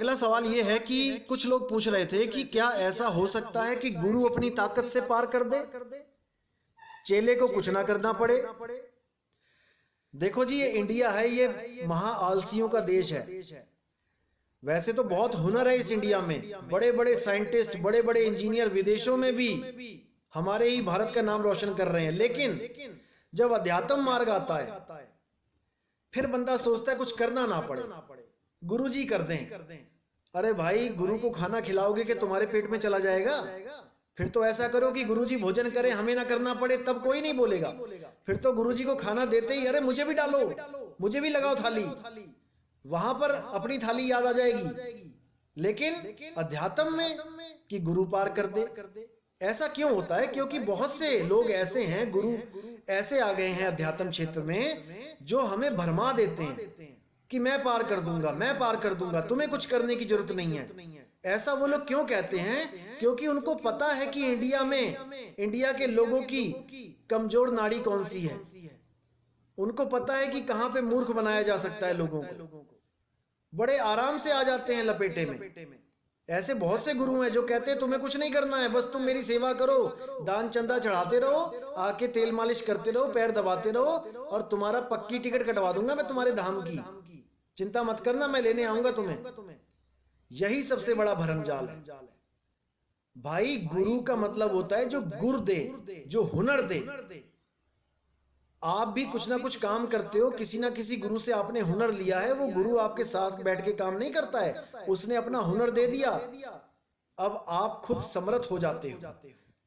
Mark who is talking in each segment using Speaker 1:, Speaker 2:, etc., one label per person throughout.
Speaker 1: अगला सवाल यह है कि कुछ लोग पूछ रहे थे कि क्या ऐसा हो सकता है कि गुरु अपनी ताकत से पार कर दे, चेले को कुछ ना करना पड़े। देखो जी, ये इंडिया है, ये महा आलसियों का देश है। वैसे तो बहुत हुनर है इस इंडिया में, बड़े बड़े साइंटिस्ट, बड़े बड़े इंजीनियर विदेशों में भी हमारे ही भारत का नाम रोशन कर रहे हैं। लेकिन जब अध्यात्म मार्ग आता है फिर बंदा सोचता है कुछ करना ना पड़े, गुरु जी कर दें। अरे भाई, गुरु को खाना खिलाओगे कि तुम्हारे पेट में चला जाएगा? फिर तो ऐसा करो कि गुरु जी भोजन करें, हमें ना करना पड़े, तब कोई नहीं बोलेगा। फिर तो गुरु जी को खाना देते ही अरे मुझे भी डालो, मुझे भी लगाओ थाली, वहां पर अपनी थाली याद आ जाएगी। लेकिन अध्यात्म में कि गुरु पार कर दे, ऐसा क्यों होता है? क्योंकि बहुत से लोग ऐसे हैं, गुरु ऐसे आ गए हैं अध्यात्म क्षेत्र में जो हमें भरमा देते हैं कि मैं पार कर दूंगा, मैं पार कर दूंगा, तुम्हें कुछ करने की जरूरत नहीं है। ऐसा वो लोग क्यों कहते हैं? क्योंकि उनको पता है कि इंडिया के लोगों की कमजोर नाड़ी कौन सी है। उनको पता है कि कहां पे मूर्ख बनाया जा सकता है लोगों को। बड़े आराम से आ जाते हैं लपेटे में। ऐसे बहुत से गुरु हैं जो कहते हैं तुम्हें कुछ नहीं करना है, बस तुम मेरी सेवा करो, दान चंदा चढ़ाते रहो, आके तेल मालिश करते रहो, पैर दबाते रहो, और तुम्हारा पक्की टिकट कटवा दूंगा मैं तुम्हारे धाम की, चिंता मत करना, मैं लेने आऊंगा तुम्हें। यही सबसे बड़ा भरमजाल है भाई। गुरु का मतलब होता है जो गुर दे, जो हुनर दे। आप भी कुछ ना कुछ काम करते हो, किसी ना किसी गुरु से आपने हुनर लिया है, वो गुरु आपके साथ बैठ के काम नहीं करता है, उसने अपना हुनर दे दिया। अब आप खुद समर्थ हो जाते हो,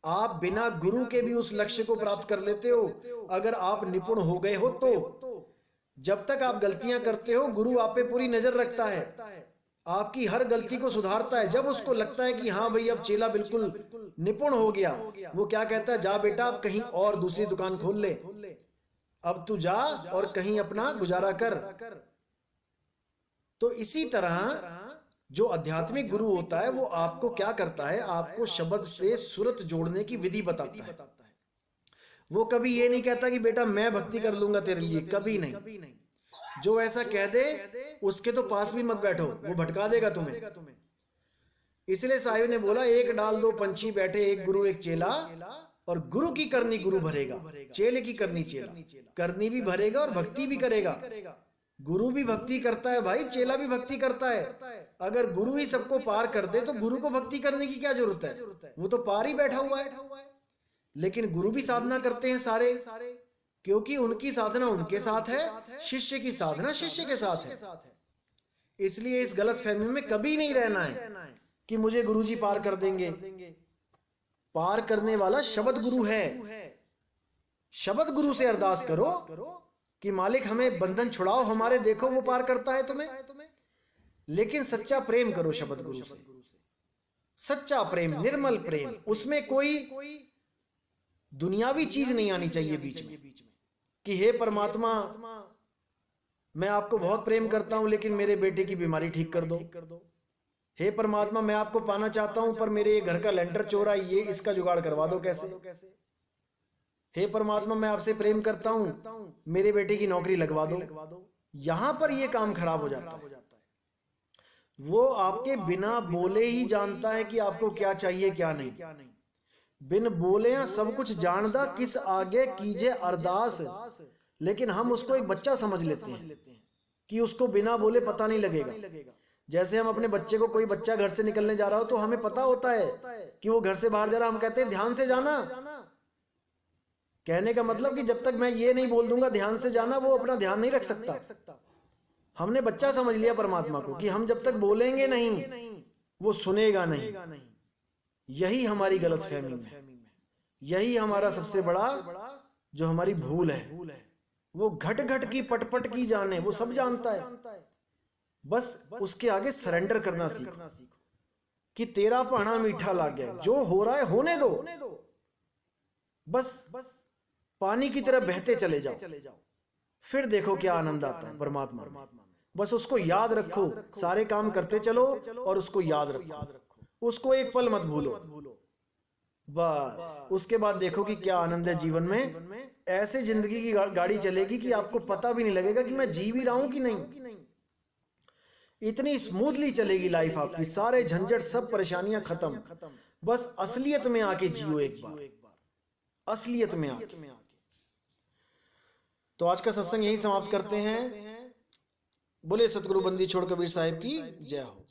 Speaker 1: आप बिना गुरु के भी उस लक्ष्य को प्राप्त कर लेते हो। अगर आप निपुण हो गए हो तो जब तक आप गलतियां करते हो, गुरु आप पे पूरी नजर रखता है, आपकी हर गलती को सुधारता है। जब उसको लगता है कि हाँ भाई अब चेला बिल्कुल निपुण हो गया, वो क्या कहता है, जा बेटा अब कहीं और दूसरी दुकान खोल ले, अब तू जा और कहीं अपना गुजारा कर। तो इसी तरह जो आध्यात्मिक गुरु होता है वो आपको क्या करता है, आपको शब्द से सुरत जोड़ने की विधि बताता है। वो कभी ये नहीं कहता कि बेटा मैं भक्ति कर लूंगा तेरे लिए, कभी नहीं। जो ऐसा कह दे उसके तो पास भी मत बैठो, वो भटका देगा तुम्हें। इसलिए साहिब ने बोला, एक डाल दो पंछी बैठे, एक गुरु एक चेला, और गुरु की करनी गुरु भरेगा, चेले की करनी चेला करनी भी भरेगा और भक्ति भी करेगा। गुरु भी भक्ति करता है भाई, चेला भी भक्ति करता है। अगर गुरु ही सबको पार कर दे तो गुरु को भक्ति करने की क्या जरूरत है, वो तो पार ही बैठा हुआ है। लेकिन गुरु भी साधना करते हैं सारे, क्योंकि उनकी साधना उनके साथ है, शिष्य की साधना शिष्य के साथ है। इसलिए इस गलत फहमी में कभी नहीं रहना है कि मुझे गुरु जी पार कर देंगे। पार करने वाला शब्द गुरु है। शब्द गुरु से अरदास करो कि मालिक हमें बंधन छुड़ाओ हमारे, देखो वो पार करता है तुम्हें। लेकिन सच्चा प्रेम करो शब्द गुरु से, सच्चा प्रेम, निर्मल प्रेम, उसमें कोई दुनियावी चीज नहीं आनी चाहिए बीच में कि हे परमात्मा मैं आपको बहुत प्रेम करता हूं लेकिन मेरे बेटे की बीमारी ठीक कर दो। हे परमात्मा मैं आपको पाना चाहता हूं पर मेरे घर का लेंटर चोरा है, ये इसका जुगाड़ करवा दो कैसे। हे परमात्मा मैं आपसे प्रेम करता हूं, मेरे बेटे की नौकरी लगवा दो। यहां पर यह काम खराब हो जाता है। वो आपके बिना बोले ही जानता है कि आपको क्या चाहिए क्या नहीं। बिन बोले सब कुछ जानदा, किस आगे कीजे अरदास। लेकिन हम उसको एक बच्चा समझ लेते हैं कि उसको बिना बोले पता नहीं लगेगा। जैसे हम अपने बच्चे को, कोई बच्चा घर से निकलने जा रहा हो तो हमें पता होता है कि वो घर से बाहर जा रहा, हम कहते हैं ध्यान से जाना। कहने का मतलब कि जब तक मैं ये नहीं बोल दूंगा ध्यान से जाना, वो अपना ध्यान नहीं रख सकता। हमने बच्चा समझ लिया परमात्मा को कि हम जब तक बोलेंगे नहीं वो सुनेगा नहीं। यही हमारी गलतफहमी है, यही हमारा सबसे बड़ा जो हमारी भूल है। वो घट घट की पटपट की जाने, वो सब जानता है, बस उसके आगे सरेंडर करना सीखो कि तेरा पाना मीठा लग गया, जो हो रहा है होने दो, बस पानी की तरह बहते चले जाओ, फिर देखो क्या आनंद आता है परमात्मा में। बस उसको याद रखो, सारे काम करते चलो और उसको याद रखो, उसको एक पल मत भूलो। बस उसके बाद देखो कि क्या आनंद है जीवन में। ऐसे जिंदगी की गाड़ी चलेगी कि आपको पता भी नहीं लगेगा कि मैं जी भी रहा हूं कि नहीं। इतनी स्मूथली चलेगी लाइफ आपकी, सारे झंझट सब परेशानियां खत्म। बस असलियत में आके जियो एक बार, असलियत में आके। तो आज का सत्संग यही समाप्त करते हैं। बोले सतगुरु बंदी छोड़ कबीर साहिब की जय हो।